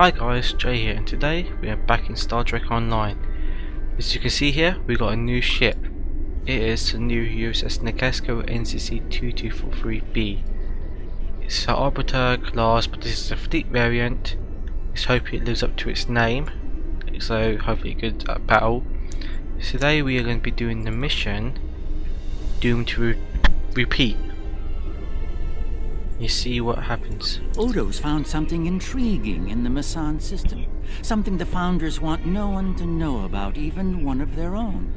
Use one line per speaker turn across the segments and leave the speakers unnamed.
Hi guys, Jay here, and today we are back in Star Trek Online. As you can see here, we got a new ship. It is the new USS Nakesco NCC 2243B. It's an Arbiter class, but this is a fleet variant. Let's hope it lives up to its name, so hopefully good at battle. Today we are going to be doing the mission Doomed to Repeat. You see what happens.
Odo's found something intriguing in the Misson system. Something the Founders want no one to know about, even one of their own.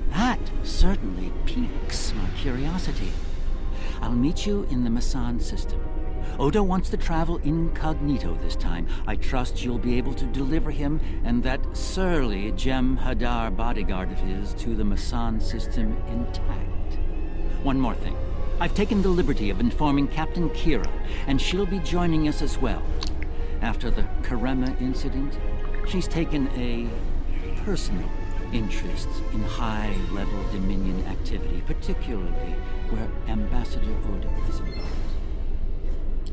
That certainly piques my curiosity. I'll meet you in the Misson system. Odo wants to travel incognito this time. I trust you'll be able to deliver him and that surly Jem'Hadar bodyguard of his to the Misson system intact. One more thing. I've taken the liberty of informing Captain Kira, and she'll be joining us as well. After the Karema incident, she's taken a personal interest in high-level Dominion activity, particularly where Ambassador Odo is involved.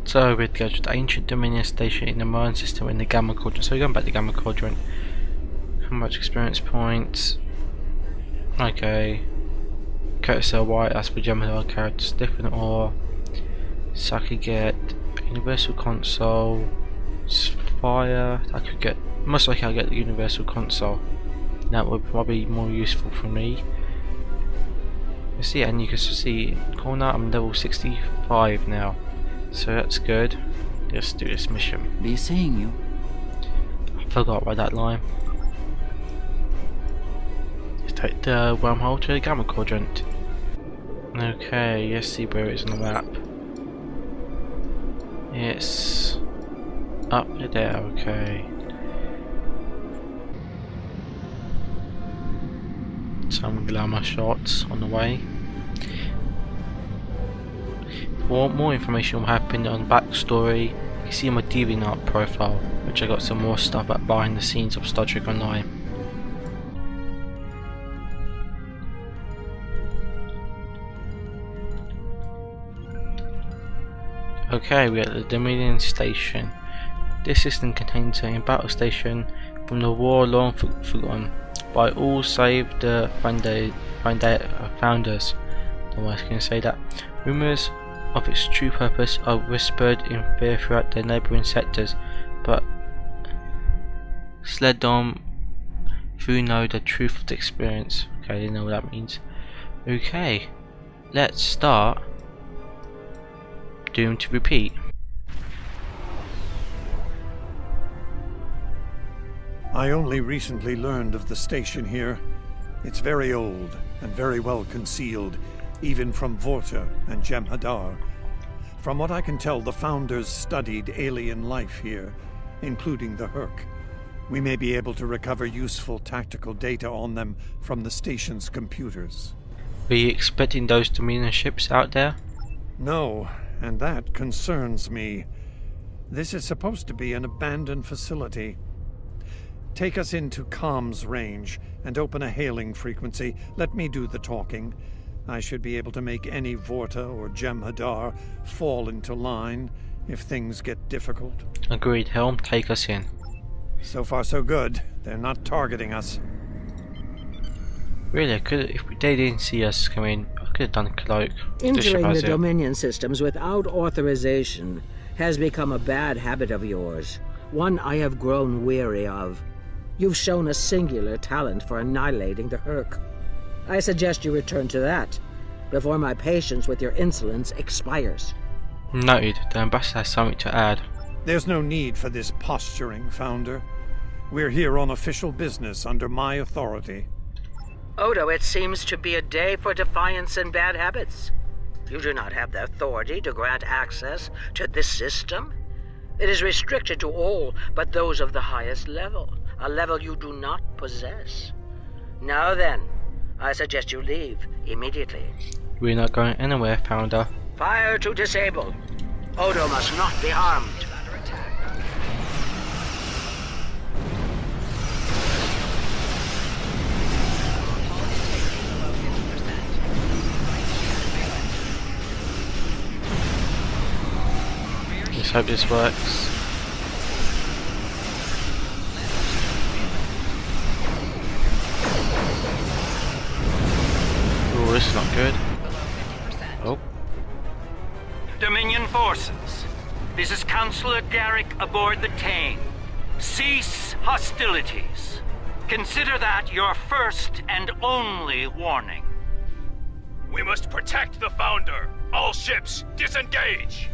So we'd go to the ancient Dominion station in the Misson system in the Gamma Quadrant. So we're going back to the Gamma Quadrant. How much experience points? Okay. Carousel white, as for Jem'Hadar characters, different ore. So I could get Universal Console, Fire. I could get, most likely I'll get the Universal Console. That would probably be more useful for me. You see, and you can see corner, I'm level 65 now, so that's good. Let's do this mission.
Be seeing you.
I forgot about that line. Let's take the wormhole to the Gamma Quadrant. Okay, let's see where it is on the map. It's up there, okay. Some glamour shots on the way. For more information on what happened on backstory, you can see my DeviantArt profile, which I got some more stuff about behind the scenes of Star Trek Online. Okay, we're at the Dominion Station. This system contains a battle station from the war long forgotten by all save the founders. No one can say that. Rumors of its true purpose are whispered in fear throughout the neighboring sectors, but Sledom who know the truth of the experience. Okay, I didn't know what that means. Okay, let's start Doomed to Repeat.
I only recently learned of the station here. It's very old and very well concealed, even from Vorta and Jem'Hadar. From what I can tell, the Founders studied alien life here, including the Herc. We may be able to recover useful tactical data on them from the station's computers.
Were you expecting those Dominion ships out there?
No, and that concerns me. This is supposed to be an abandoned facility. Take us into comms range and open a hailing frequency. Let me do the talking. I should be able to make any Vorta or Jem'Hadar fall into line if things get difficult.
Agreed, Helm, take us in.
So far so good. They're not targeting us.
Really, if they didn't see us come in, I could have done cloak.
Entering the Dominion systems without authorization has become a bad habit of yours, one I have grown weary of. You've shown a singular talent for annihilating the Herc. I suggest you return to that, before my patience with your insolence expires.
Noted, the ambassador has something to add.
There's no need for this posturing, Founder. We're here on official business under my authority.
Odo, it seems to be a day for defiance and bad habits. You do not have the authority to grant access to this system. It is restricted to all but those of the highest level, a level you do not possess. Now then, I suggest you leave immediately.
We're not going anywhere, Founder.
Fire to disable. Odo must not be harmed.
Let's hope this works. this is not good. Oh.
Dominion forces, this is Counselor Garrick aboard the Tang. Cease hostilities. Consider that your first and only warning.
We must protect the Founder. All ships, disengage!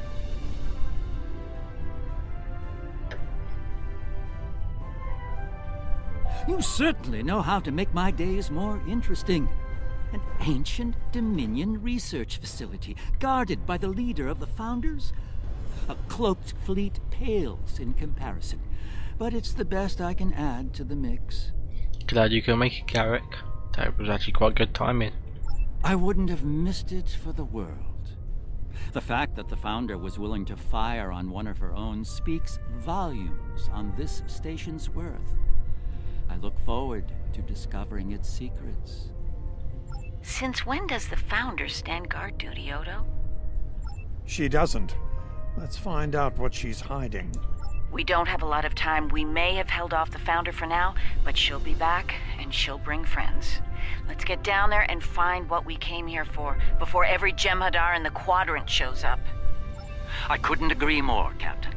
You certainly know how to make my days more interesting. An ancient Dominion research facility, guarded by the leader of the Founders? A cloaked fleet pales in comparison, but it's the best I can add to the mix.
Glad you can make it, Garrick. That was actually quite good timing.
I wouldn't have missed it for the world. The fact that the Founder was willing to fire on one of her own speaks volumes on this station's worth. I look forward to discovering its secrets.
Since when does the Founder stand guard duty, Odo?
She doesn't. Let's find out what she's hiding.
We don't have a lot of time. We may have held off the Founder for now, but she'll be back, and she'll bring friends. Let's get down there and find what we came here for, before every Jem'Hadar in the Quadrant shows up.
I couldn't agree more, Captain.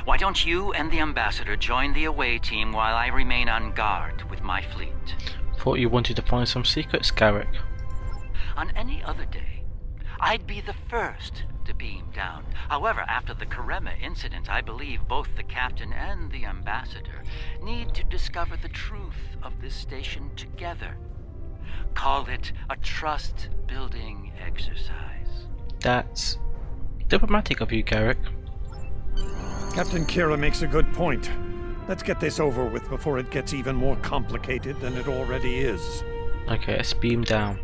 Why don't you and the Ambassador join the away team while I remain on guard with my fleet?
Thought you wanted to find some secrets, Garrick.
On any other day, I'd be the first to beam down. However, after the Karema incident, I believe both the Captain and the Ambassador need to discover the truth of this station together. Call it a trust-building exercise.
That's diplomatic of you, Garrick.
Captain Kira makes a good point. Let's get this over with before it gets even more complicated than it already is.
Okay, let's beam down.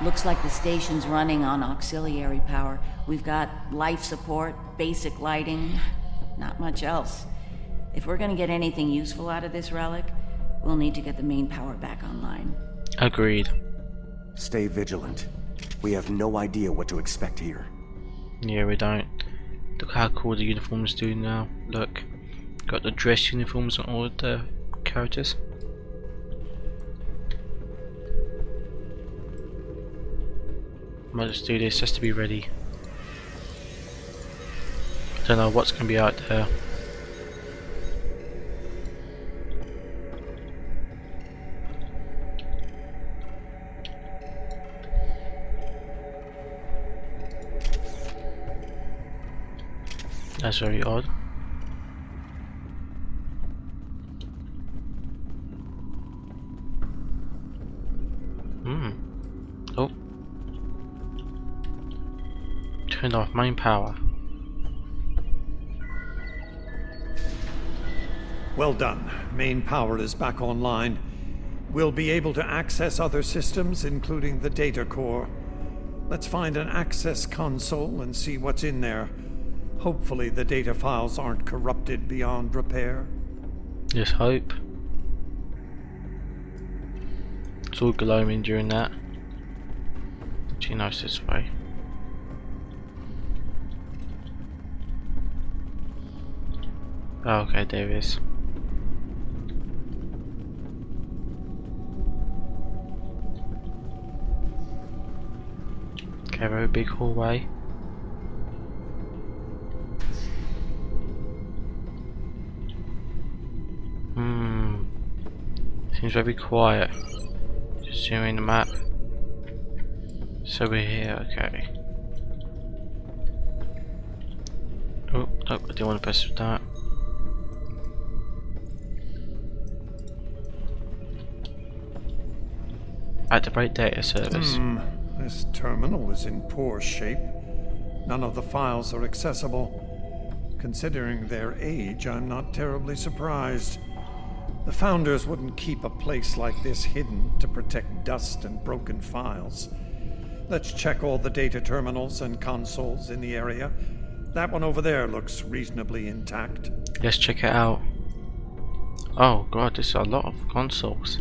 Looks like the station's running on auxiliary power. We've got life support, basic lighting, not much else. If we're gonna get anything useful out of this relic, we'll need to get the main power back online.
Agreed.
Stay vigilant. We have no idea what to expect here.
Yeah, we don't. Look how cool the uniforms do now. Look. Got the dress uniforms on all the characters. Might just do this just to be ready. Don't know what's gonna be out there. That's very odd. Oh. Turned off main power.
Well done. Main power is back online. We'll be able to access other systems, including the data core. Let's find an access console and see what's in there. Hopefully the data files aren't corrupted beyond repair.
Just hope. It's all glowing during that. She knows this way. Oh, okay, there it is. Okay, very big hallway. Seems very quiet. Just zooming the map. So we're here, okay. Oh, no, I didn't want to press that. Activate data service.
This terminal is in poor shape. None of the files are accessible. Considering their age, I'm not terribly surprised. The Founders wouldn't keep a place like this hidden to protect dust and broken files. Let's check all the data terminals and consoles in the area. That one over there looks reasonably intact.
Let's check it out. Oh god, there's a lot of consoles.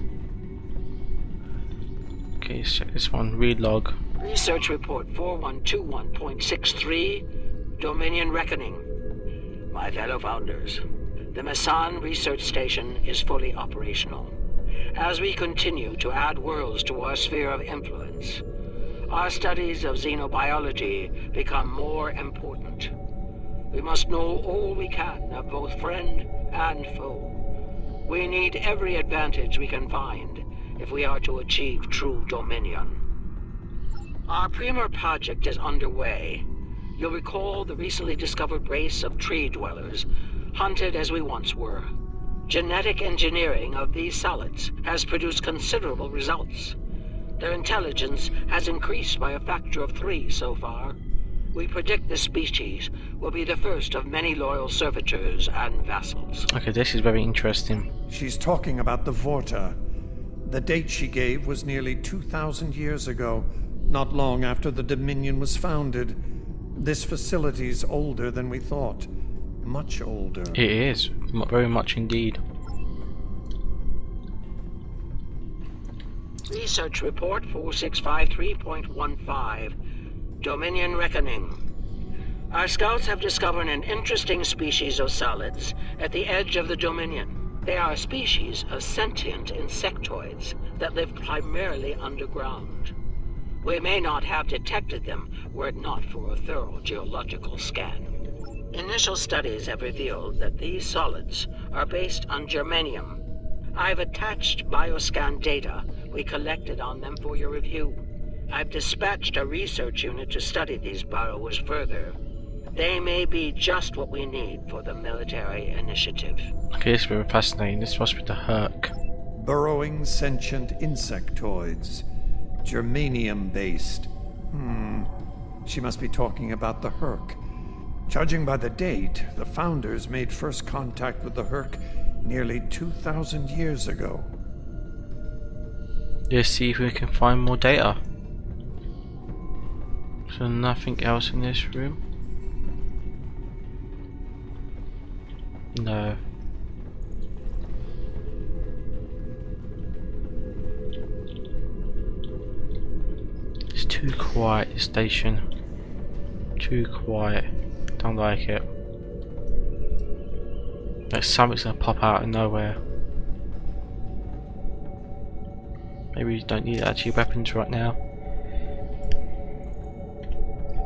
Okay, let's check this one. Read log.
Research report 4121.63, Dominion Reckoning. My fellow Founders, the Misson research station is fully operational. As we continue to add worlds to our sphere of influence, our studies of xenobiology become more important. We must know all we can of both friend and foe. We need every advantage we can find if we are to achieve true dominion. Our premier project is underway. You'll recall the recently discovered race of tree dwellers, hunted as we once were. Genetic engineering of these solids has produced considerable results. Their intelligence has increased by a factor of 3 so far. We predict this species will be the first of many loyal servitors and vassals.
Okay, this is very interesting.
She's talking about the Vorta. The date she gave was nearly 2,000 years ago, not long after the Dominion was founded. This facility's older than we thought. Much older.
It is. Very much indeed.
Research Report 4653.15. Dominion Reckoning. Our scouts have discovered an interesting species of solids at the edge of the Dominion. They are a species of sentient insectoids that live primarily underground. We may not have detected them were it not for a thorough geological scan. Initial studies have revealed that these solids are based on germanium. I've attached bioscan data we collected on them for your review. I've dispatched a research unit to study these burrows further. They may be just what we need for the military initiative.
Okay, this is very fascinating. This must be the Herc.
Burrowing sentient insectoids. Germanium-based. She must be talking about the Herc. Judging by the date, the Founders made first contact with the Herc nearly 2,000 years ago.
Let's see if we can find more data. So nothing else in this room? No. It's too quiet, this station. Too quiet. Don't like it. Like something's gonna pop out of nowhere. Maybe you don't need actually weapons right now.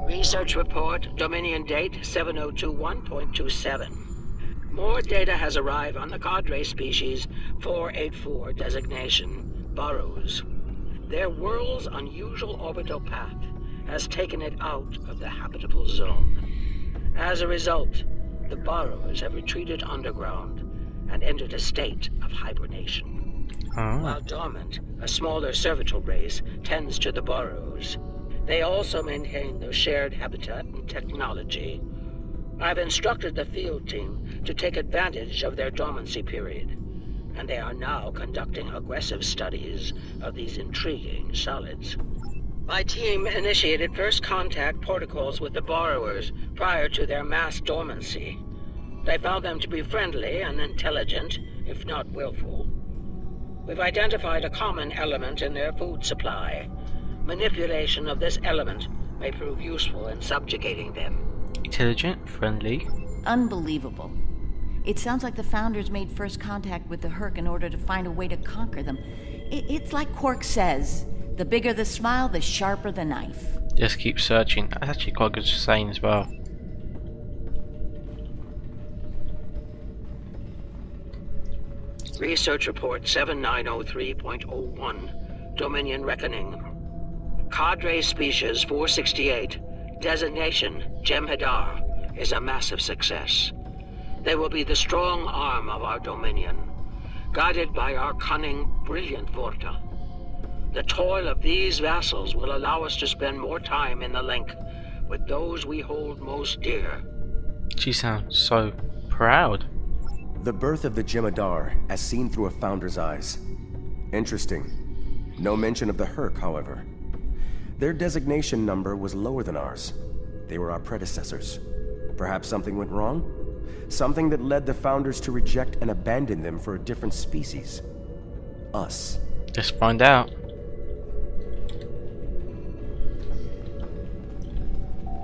Research Report, Dominion Date 7021.27. More data has arrived on the cadre species 484 designation, burrows. Their world's unusual orbital path has taken it out of the habitable zone. As a result, the burrows have retreated underground and entered a state of hibernation. While dormant, a smaller servitor race tends to the burrows. They also maintain their shared habitat and technology. I've instructed the field team to take advantage of their dormancy period, and they are now conducting aggressive studies of these intriguing solids. My team initiated first contact protocols with the borrowers prior to their mass dormancy. They found them to be friendly and intelligent, if not willful. We've identified a common element in their food supply. Manipulation of this element may prove useful in subjugating them.
Intelligent, friendly.
Unbelievable. It sounds like the Founders made first contact with the Herc in order to find a way to conquer them. It's like Quark says, the bigger the smile, the sharper the knife.
Just keep searching. That's actually quite a good saying as well.
Research Report 7903.01, Dominion Reckoning. Cadre Species 468, designation Jem'Hadar, is a massive success. They will be the strong arm of our Dominion, guided by our cunning, brilliant Vorta. The toil of these vassals will allow us to spend more time in the link with those we hold most dear.
She sounds so proud.
The birth of the Jem'Hadar as seen through a Founder's eyes. Interesting. No mention of the Herc, however. Their designation number was lower than ours. They were our predecessors. Perhaps something went wrong? Something that led the Founders to reject and abandon them for a different species. Us.
Let's find out.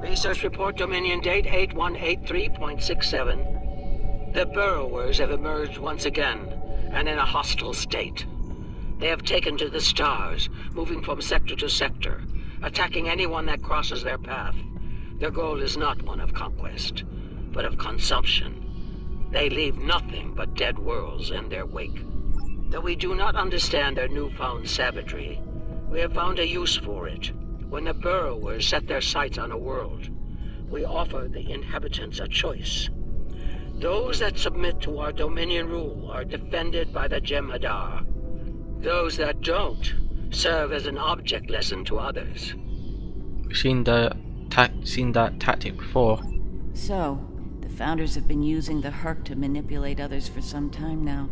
Research Report Dominion Date 8183.67. The burrowers have emerged once again, and in a hostile state. They have taken to the stars, moving from sector to sector, attacking anyone that crosses their path. Their goal is not one of conquest, but of consumption. They leave nothing but dead worlds in their wake. Though we do not understand their newfound savagery, we have found a use for it. When the burrowers set their sights on a world, we offer the inhabitants a choice. Those that submit to our Dominion rule are defended by the Jem'Hadar. Those that don't serve as an object lesson to others.
We've seen that tactic before.
So, the Founders have been using the Herc to manipulate others for some time now.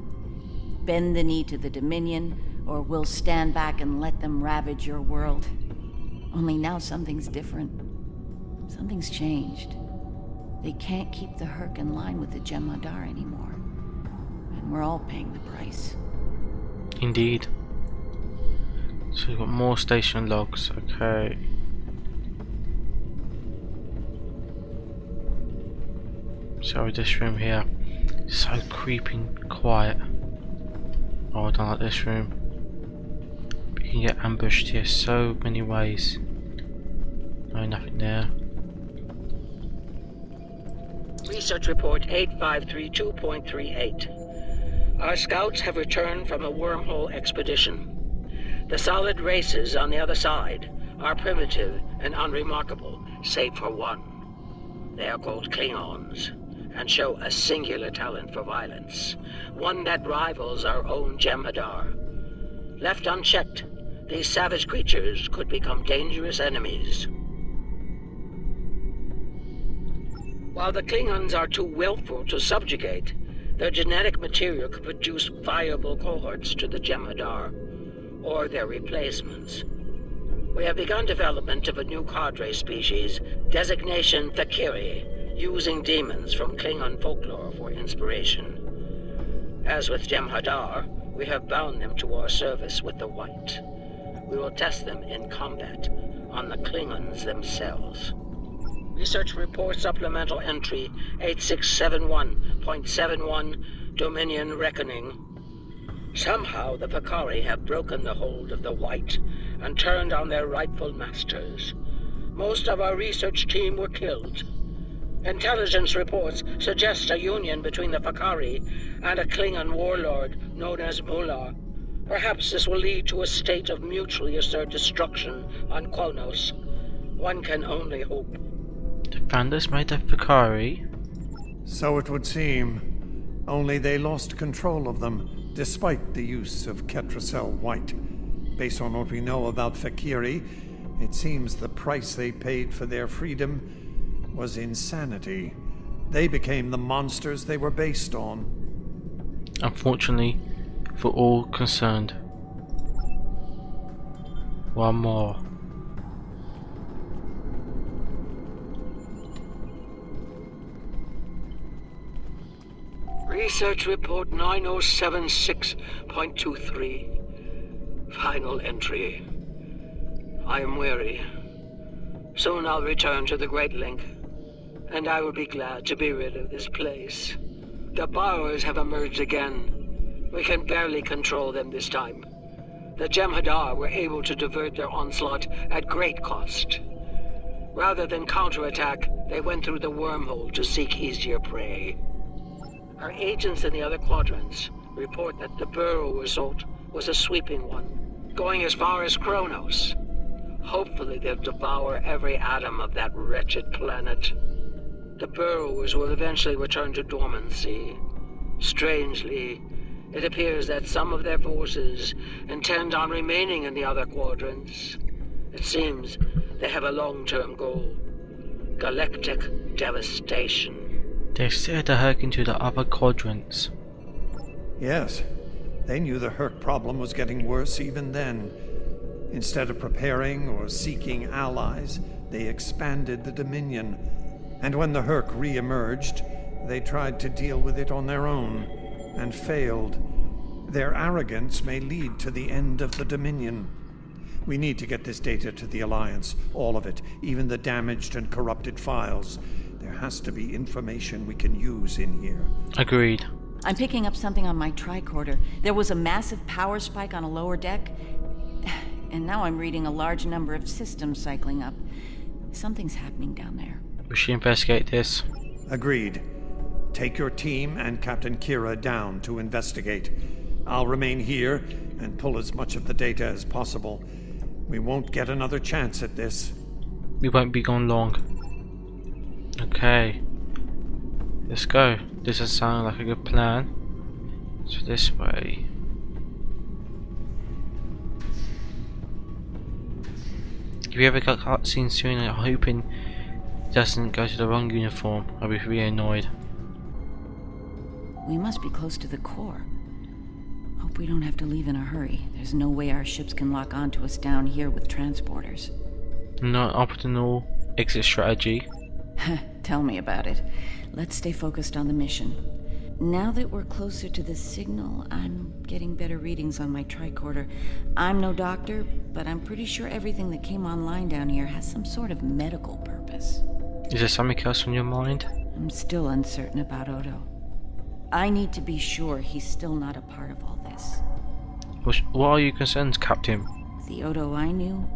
Bend the knee to the Dominion, or we'll stand back and let them ravage your world. Only now something's different. Something's changed. They can't keep the Herc in line with the Jem'Hadar anymore. And we're all paying the price.
Indeed. So we've got more station logs, okay. So this room here, so creeping quiet. Oh, I don't like this room. But you can get ambushed here so many ways. No, nothing there.
Research report 8532.38. Our scouts have returned from a wormhole expedition. The solid races on the other side are primitive and unremarkable, save for one. They are called Klingons, and show a singular talent for violence, one that rivals our own Jem'Hadar. Left unchecked, these savage creatures could become dangerous enemies. While the Klingons are too willful to subjugate, their genetic material could produce viable cohorts to the Jem'Hadar, or their replacements. We have begun development of a new cadre species, designation Fakiri, using demons from Klingon folklore for inspiration. As with Jem'Hadar, we have bound them to our service with the White. We will test them in combat on the Klingons themselves. Research report supplemental entry 8671.71 Dominion Reckoning. Somehow the Fakari have broken the hold of the White and turned on their rightful masters. Most of our research team were killed. Intelligence reports suggest a union between the Fakari and a Klingon warlord known as Mullah. Perhaps this will lead to a state of mutually assured destruction on Kronos. One can only hope.
The Founders made the Fakari?
So it would seem. Only they lost control of them, despite the use of Ketracel White. Based on what we know about Fakiri, it seems the price they paid for their freedom was insanity. They became the monsters they were based on.
Unfortunately, for all concerned. One more.
Research report 9076.23. Final entry. I am weary. Soon I'll return to the Great Link, and I will be glad to be rid of this place. The borrowers have emerged again. We can barely control them this time. The Jem'Hadar were able to divert their onslaught at great cost. Rather than counterattack, they went through the wormhole to seek easier prey. Our agents in the other quadrants report that the burrow assault was a sweeping one, going as far as Kronos. Hopefully they'll devour every atom of that wretched planet. The burrowers will eventually return to dormancy. Strangely, it appears that some of their forces intend on remaining in the other quadrants. It seems they have a long-term goal. Galactic devastation.
They steered the Herc into the other quadrants.
Yes, they knew the Herc problem was getting worse even then. Instead of preparing or seeking allies, they expanded the Dominion. And when the Herc re-emerged, they tried to deal with it on their own, and failed. Their arrogance may lead to the end of the Dominion. We need to get this data to the Alliance, all of it, even the damaged and corrupted files. There has to be information we can use in here.
Agreed.
I'm picking up something on my tricorder. There was a massive power spike on a lower deck, and now I'm reading a large number of systems cycling up. Something's happening down there.
We should investigate this.
Agreed. Take your team and Captain Kira down to investigate. I'll remain here and pull as much of the data as possible. We won't get another chance at this.
We won't be gone long. Okay. Let's go. This does sound like a good plan. So this way. If you ever got cutscenes soon, I'm hoping it doesn't go to the wrong uniform. I'll be really annoyed.
We must be close to the core. Hope we don't have to leave in a hurry. There's no way our ships can lock onto us down here with transporters.
Not optimal exit strategy.
Tell me about it. Let's stay focused on the mission. Now that we're closer to the signal, I'm getting better readings on my tricorder. I'm no doctor, but I'm pretty sure everything that came online down here has some sort of medical purpose.
Is there something else on your mind?
I'm still uncertain about Odo. I need to be sure he's still not a part of all this.
What are your concerns, Captain?
The Odo I knew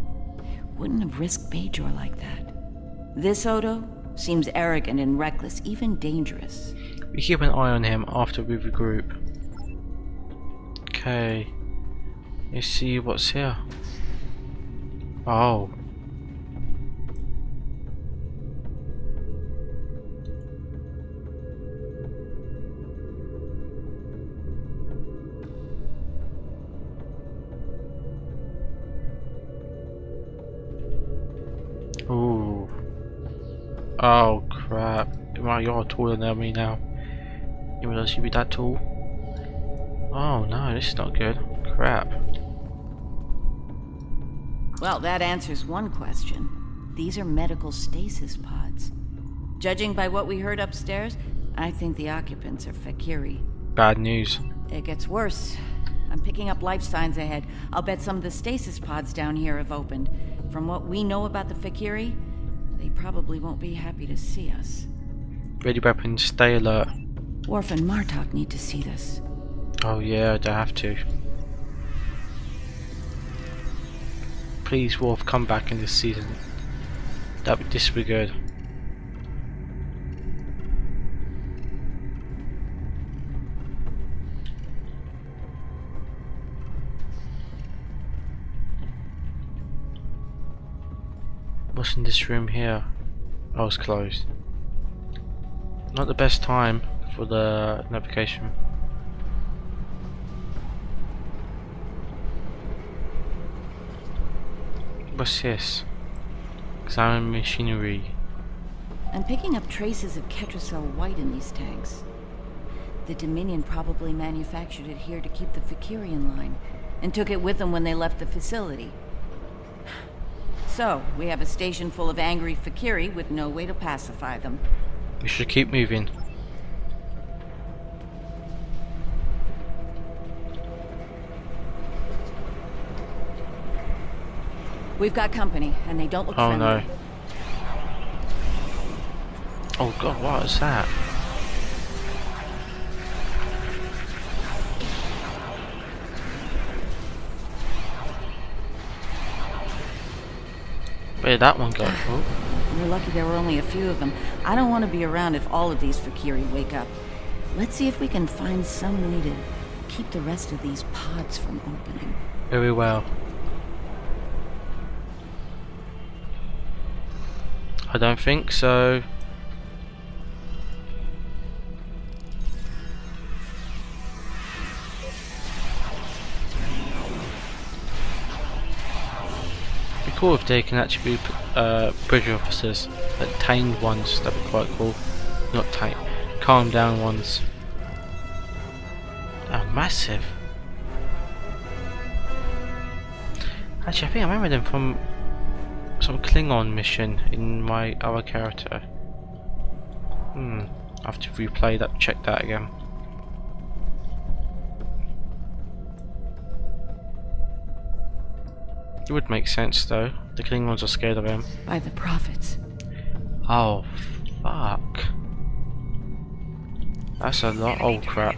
wouldn't have risked Bajor like that. This Odo seems arrogant and reckless, even dangerous.
We keep an eye on him after we regroup. Okay. Let's see what's here. Oh. Ooh. Oh crap. Wow, you're taller than me now. You realize you'd be that tall? Oh no, this is not good. Crap.
Well, that answers one question. These are medical stasis pods. Judging by what we heard upstairs, I think the occupants are Fakiri.
Bad news.
It gets worse. I'm picking up life signs ahead. I'll bet some of the stasis pods down here have opened. From what we know about the Fakiri, they probably won't be happy to see us.
Ready weapons, stay alert.
Worf and Martok need to see this.
Oh yeah, I have to. Please, Worf, come back in this season. This would be good. What's in this room here? Oh, it's closed. Not the best time for the navigation. What's this? Examine machinery.
I'm picking up traces of Ketracel white in these tanks. The Dominion probably manufactured it here to keep the Fakiri in line, and took it with them when they left the facility. So, we have a station full of angry Fakiri with no way to pacify them.
We should keep moving.
We've got company, and they don't look friendly.
Oh no. Oh god, what is that? Where did that one go? Oh.
We're lucky there were only a few of them. I don't want to be around if all of these Fakiri wake up. Let's see if we can find some way to keep the rest of these pods from opening.
Very well. I don't think so. It'd be cool if they can actually be bridge officers, like tamed ones. That'd be quite cool. Not tamed, calm down ones. Oh, massive. Actually, I think I remember them from some Klingon mission in my other character. I have to replay that, check that again. It would make sense though. The Klingons are scared of him.
By the prophets.
Oh, fuck. That's a lot. Oh crap.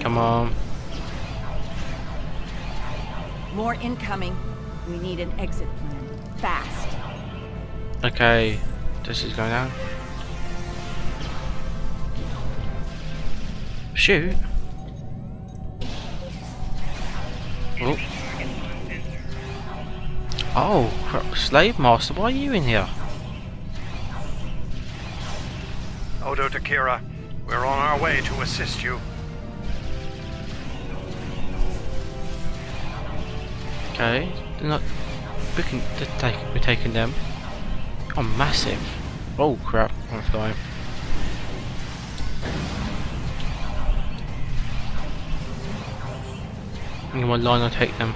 Come on.
More incoming. We need an exit plan. Fast.
Okay. This is going down. Shoot. Oh. Oh, crap. Slave Master, why are you in here?
Odo Takira, we're on our way to assist you.
Okay, they're not. We're taking them. Oh, massive! Oh crap! I'm flying. In one line, I'll take them.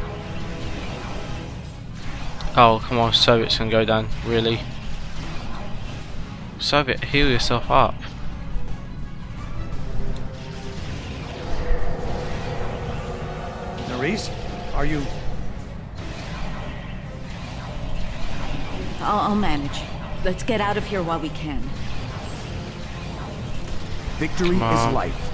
Oh come on, Soviets can go down. Really? Soviet, heal yourself up.
Nerys, are you?
I'll manage. Let's get out of here while we can.
Victory is life.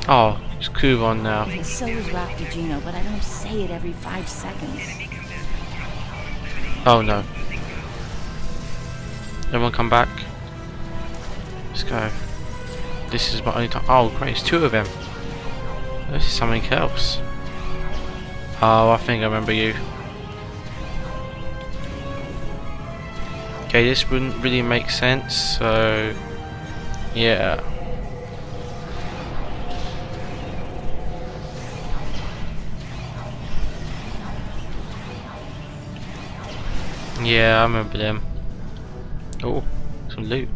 Oh, it's Kuron now.
So is Raptor, but I don't say it every 5 seconds.
Oh no. Everyone come back. Let's go. This is my only time. Oh great, it's 2 of them. This is something else. Oh, I think I remember you. Okay, this wouldn't really make sense, so yeah. Yeah, I remember them. Oh, some loot.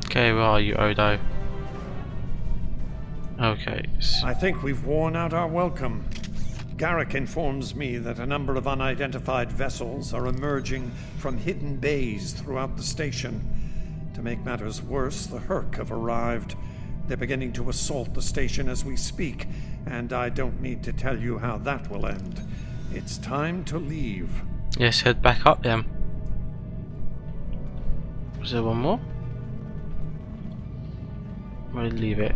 Okay, where are you, Odo? Okay.
I think we've worn out our welcome. Garrick informs me that a number of unidentified vessels are emerging from hidden bays throughout the station. To make matters worse, the Herc have arrived. They're beginning to assault the station as we speak, and I don't need to tell you how that will end. It's time to leave.
Yes, head back up then. Was there one more? We'll leave it.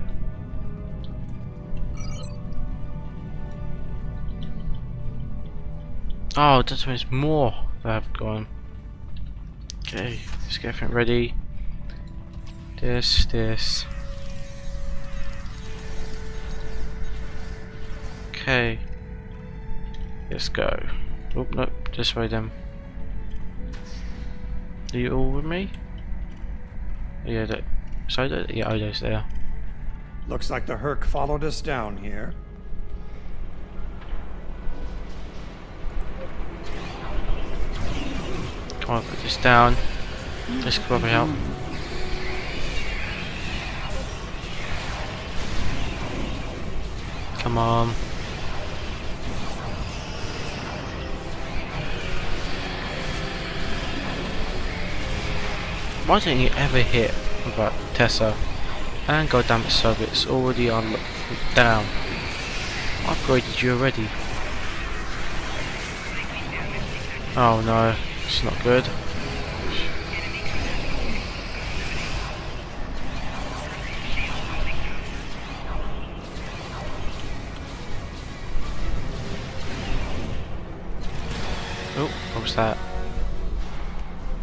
Oh, there's more that have gone. Okay, let's get everything ready. This. Okay. Let's go. Oh, nope, this way then. Are you all with me? Yeah, yeah, Odo's there.
Looks like the Herc followed us down here.
Come on, put this down. This could probably help. Come on. Why don't you ever hit about Tessa? And goddamn it, Soviets already on down. I upgraded you already. Oh no. It's not good. Oh, what was that?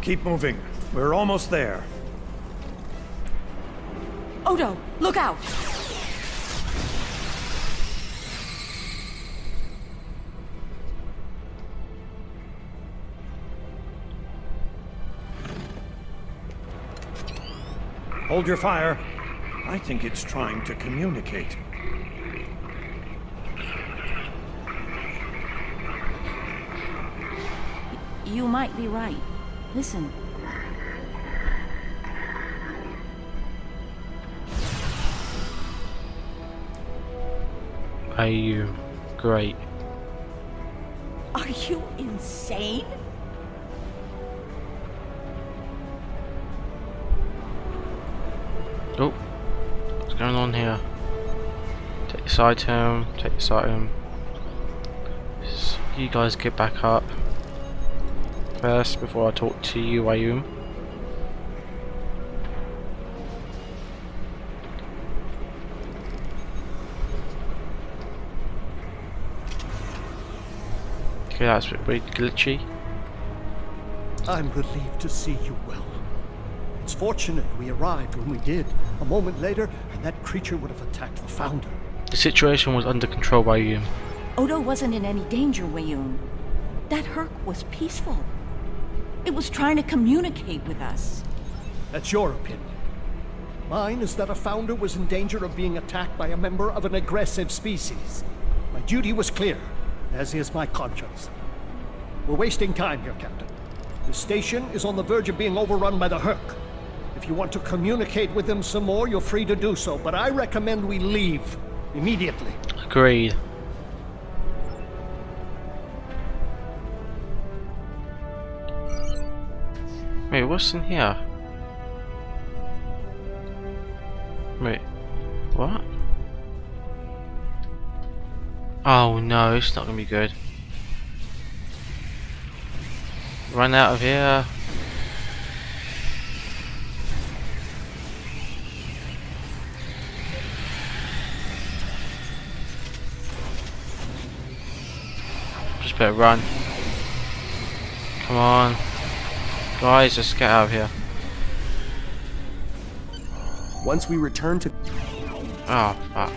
Keep moving. We're almost there.
Odo, look out!
Hold your fire. I think it's trying to communicate.
You might be right. Listen.
Are you great?
Are you insane?
Oh, what's going on here? this item, take this item. So you guys get back up first before I talk to you, Ayum. Okay, that's a bit glitchy.
I'm relieved to see you well. It's fortunate we arrived when we did. A moment later, and that creature would have attacked the Founder.
The situation was under control by Ayum.
Odo wasn't in any danger, Wayun. That Herc was peaceful. It was trying to communicate with us.
That's your opinion. Mine is that a Founder was in danger of being attacked by a member of an aggressive species. My duty was clear, as is my conscience. We're wasting time here, Captain. The station is on the verge of being overrun by the Herc. If you want to communicate with them some more, you're free to do so, but I recommend we leave immediately.
Agreed. Wait, what's in here? Wait, what? Oh no, it's not gonna be good. Run out of here. Just better run. Come on. Guys, just get out of here.
Once we return to...
Oh, fuck.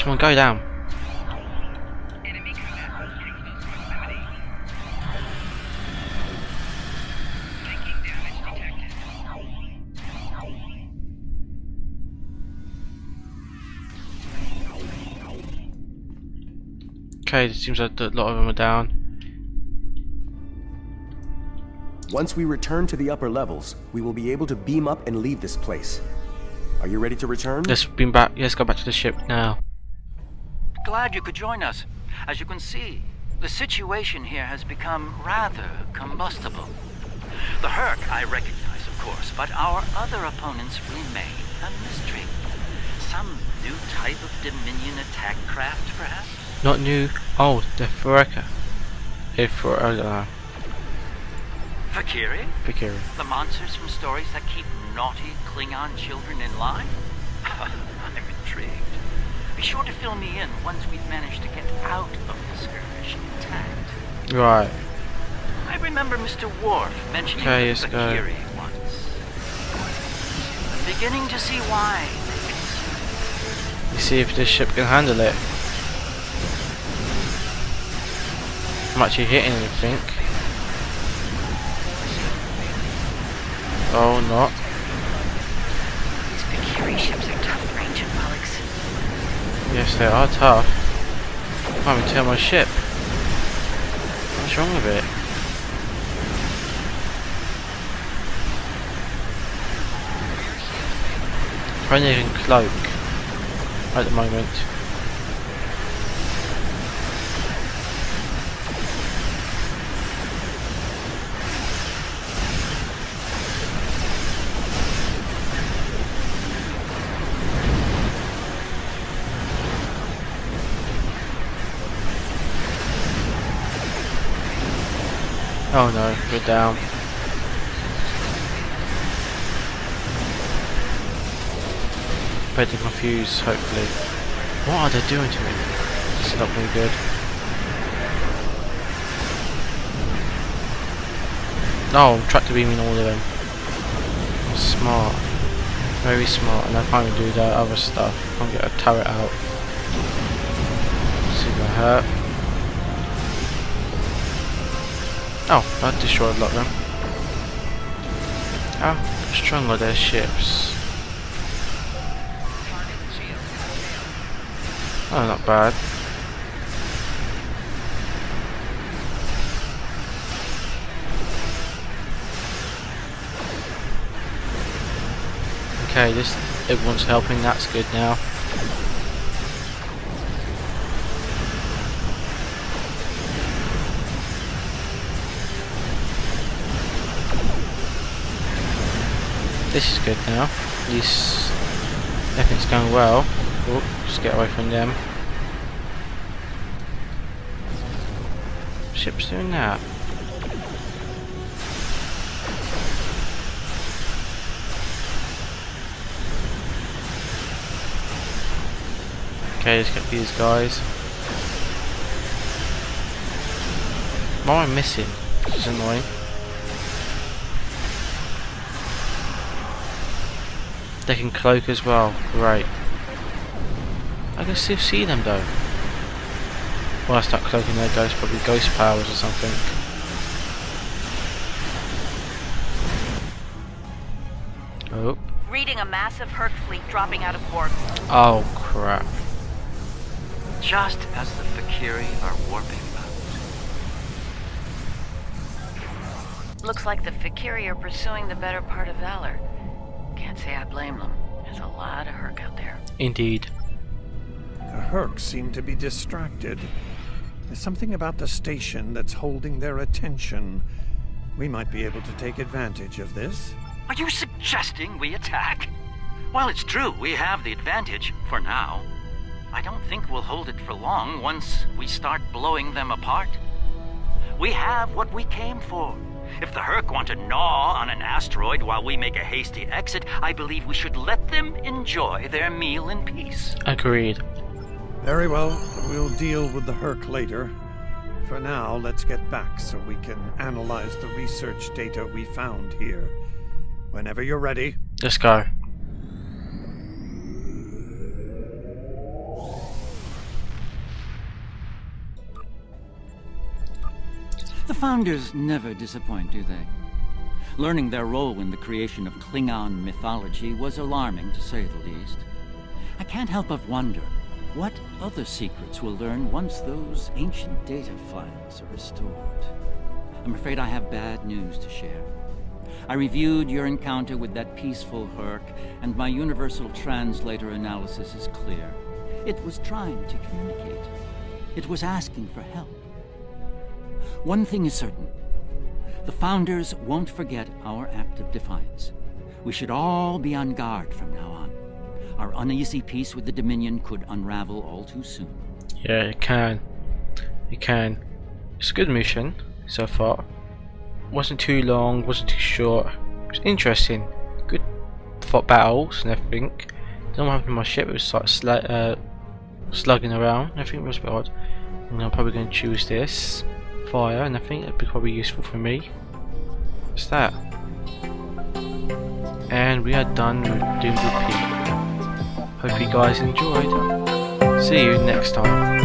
Come on, go down. Okay, it seems like a lot of them are down.
Once we return to the upper levels, we will be able to beam up and leave this place. Are you ready to return?
Let's beam back. Let's go back to the ship now.
Glad you could join us. As you can see, the situation here has become rather combustible. The Herc I recognize, of course, but our other opponents remain a mystery. Some new type of Dominion attack craft, perhaps?
Not new. Oh, the Fureka.
Valkyrie?
Valkyrie.
The monsters from stories that keep naughty Klingon children in line? I'm intrigued. Be sure to fill me in once we've managed to get out of the skirmish intact.
Right.
I remember Mr. Worf mentioning Valkyrie once. I'm beginning to see why.
You see if this ship can handle it. I'm actually hitting anything. Oh, not.
These Valkyrie ships are tough range and bullocks.
Yes, they are tough. I can't even tell my ship. What's wrong with it? Only can cloak at the moment. Oh no, we're down. Better confused, hopefully. What are they doing to me? This is not very good. No, I'm tractor beaming all of them. I'm smart. Very smart, and I can't even do that other stuff. I can't get a turret out. See if I hurt. Oh, that destroyed a lot of them. How strong are their ships? Oh, not bad. Okay, everyone's helping, that's good now. This is good now. At least everything's going well. Oh, just get away from them. Ship's doing that. Okay, let's get these guys. What am I missing? This is annoying. They can cloak as well. Great. I can still see them though. When I start cloaking their ghosts, probably ghost powers or something. Oh.
Reading a massive Herc fleet dropping out of port.
Oh crap.
Just as the Fakiri are warping out.
Looks like the Fakiri are pursuing the better part of Valor. Can't say I blame them. There's a lot of Herc out there.
Indeed.
The Herc seem to be distracted. There's something about the station that's holding their attention. We might be able to take advantage of this.
Are you suggesting we attack? While it's true we have the advantage, for now, I don't think we'll hold it for long once we start blowing them apart. We have what we came for. If the Herc want to gnaw on an asteroid while we make a hasty exit, I believe we should let them enjoy their meal in peace.
Agreed.
Very well, we'll deal with the Herc later. For now, let's get back so we can analyze the research data we found here. Whenever you're ready.
Let's go.
The Founders never disappoint, do they? Learning their role in the creation of Klingon mythology was alarming, to say the least. I can't help but wonder what other secrets we'll learn once those ancient data files are restored. I'm afraid I have bad news to share. I reviewed your encounter with that peaceful Herc, and my universal translator analysis is clear. It was trying to communicate. It was asking for help. One thing is certain. The Founders won't forget our act of defiance. We should all be on guard from now on. Our uneasy peace with the Dominion could unravel all too soon.
Yeah, it can. It can. It's a good mission so far. Wasn't too long, wasn't too short. It was interesting. Good fought battles and everything. Don't know what happened to my ship. It was like slugging around. I think it was a bit odd. And I'm probably going to choose this fire, and I think it'd be probably useful for me. What's that? And we are done with Doom Repeat. Hope you guys enjoyed. See you next time.